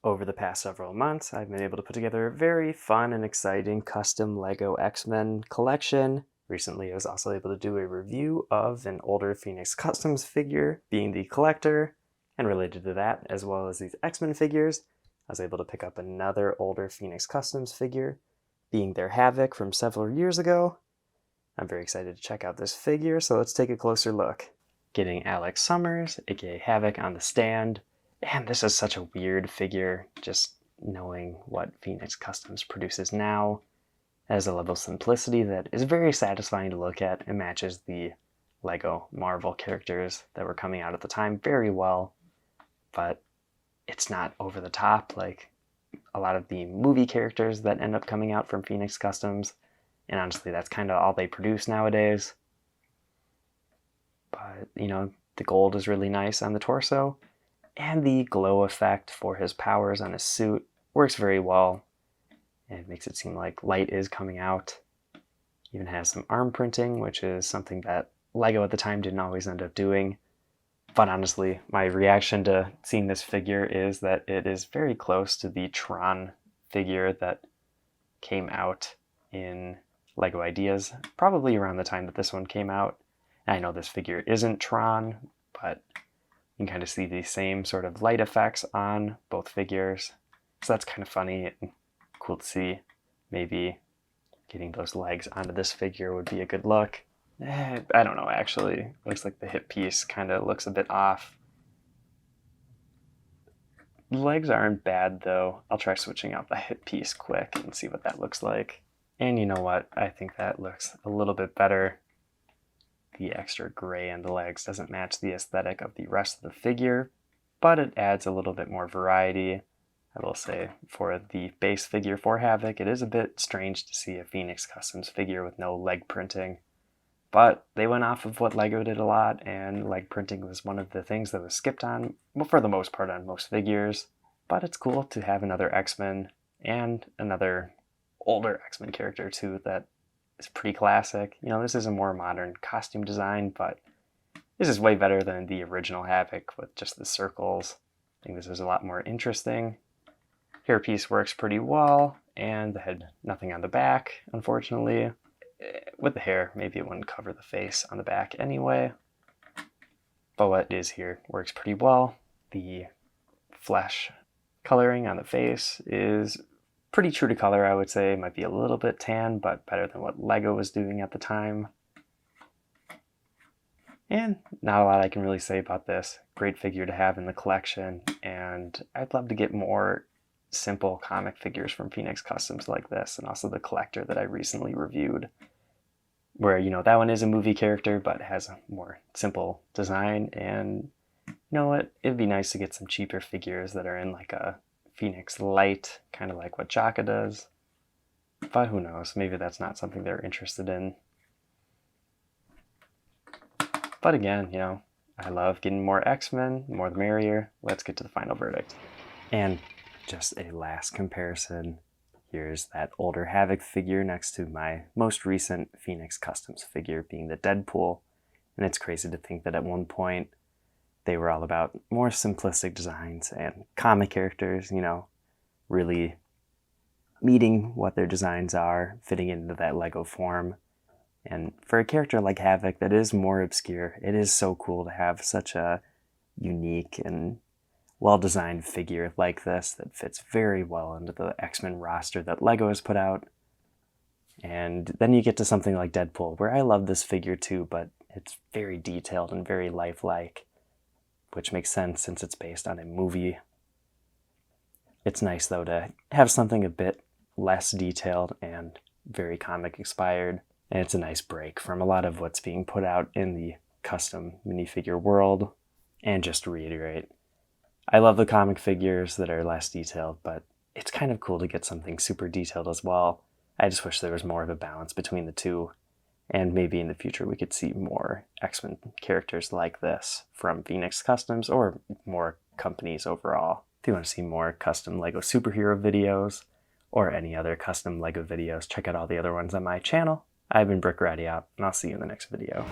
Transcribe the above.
Over the past several months, I've been able to put together a very fun and exciting custom LEGO X-Men collection. Recently, I was also able to do a review of an older Phoenix Customs figure, being the collector, and related to that, as well as these X-Men figures, I was able to pick up another older Phoenix Customs figure, being their Havok from several years ago. I'm very excited to check out this figure, so let's take a closer look. Getting Alex Summers, aka Havok, on the stand. And this is such a weird figure, just knowing what Phoenix Customs produces now. It has a level of simplicity that is very satisfying to look at and matches the LEGO Marvel characters that were coming out at the time very well, but it's not over the top like a lot of the movie characters that end up coming out from Phoenix Customs, and honestly that's kind of all they produce nowadays. But, the gold is really nice on the torso, and the glow effect for his powers on his suit works very well. And it makes it seem like light is coming out. Even has some arm printing, which is something that LEGO at the time didn't always end up doing. But honestly, my reaction to seeing this figure is that it is very close to the Tron figure that came out in LEGO Ideas, probably around the time that this one came out. And I know this figure isn't Tron, but you can kind of see the same sort of light effects on both figures. So that's kind of funny and cool to see. Maybe getting those legs onto this figure would be a good look. I don't know, actually. Looks like the hip piece kind of looks a bit off. The legs aren't bad though. I'll try switching out the hip piece quick and see what that looks like. And you know what? I think that looks a little bit better. The extra gray on the legs doesn't match the aesthetic of the rest of the figure, but it adds a little bit more variety. I will say, for the base figure for Havok, it is a bit strange to see a Phoenix Customs figure with no leg printing. But they went off of what LEGO did a lot, and leg printing was one of the things that was skipped on, well, for the most part, on most figures. But it's cool to have another X-Men, and another older X-Men character too, that is pretty classic. This is a more modern costume design, but this is way better than the original Havok with just the circles. I think this is a lot more interesting. Hairpiece works pretty well, and the head, nothing on the back, unfortunately. With the hair, maybe it wouldn't cover the face on the back anyway. But what is here works pretty well. The flesh coloring on the face is pretty true to color, I would say. It might be a little bit tan, but better than what LEGO was doing at the time. And not a lot I can really say about this. Great figure to have in the collection, and I'd love to get more simple comic figures from Phoenix Customs like this, and also the collector that I recently reviewed, where, that one is a movie character, but has a more simple design, and you know what? It'd be nice to get some cheaper figures that are in like a Phoenix Light, kind of like what Chaka does. But who knows, maybe that's not something they're interested in. But again, I love getting more X-Men, more the merrier. Let's get to the final verdict. And just a last comparison. Here's that older Havok figure next to my most recent Phoenix Customs figure, being the Deadpool. And it's crazy to think that at one point they were all about more simplistic designs and comic characters, really meeting what their designs are, fitting into that LEGO form. And for a character like Havok that is more obscure, it is so cool to have such a unique and well-designed figure like this that fits very well into the X-Men roster that LEGO has put out. And then you get to something like Deadpool, where I love this figure too, but it's very detailed and very lifelike, which makes sense since it's based on a movie. It's nice though to have something a bit less detailed and very comic inspired, and it's a nice break from a lot of what's being put out in the custom minifigure world. And just to reiterate, I love the comic figures that are less detailed, but it's kind of cool to get something super detailed as well. I just wish there was more of a balance between the two, and maybe in the future we could see more X-Men characters like this from Phoenix Customs, or more companies overall. If you want to see more custom LEGO superhero videos, or any other custom LEGO videos, check out all the other ones on my channel. I've been Brick Radiop, and I'll see you in the next video.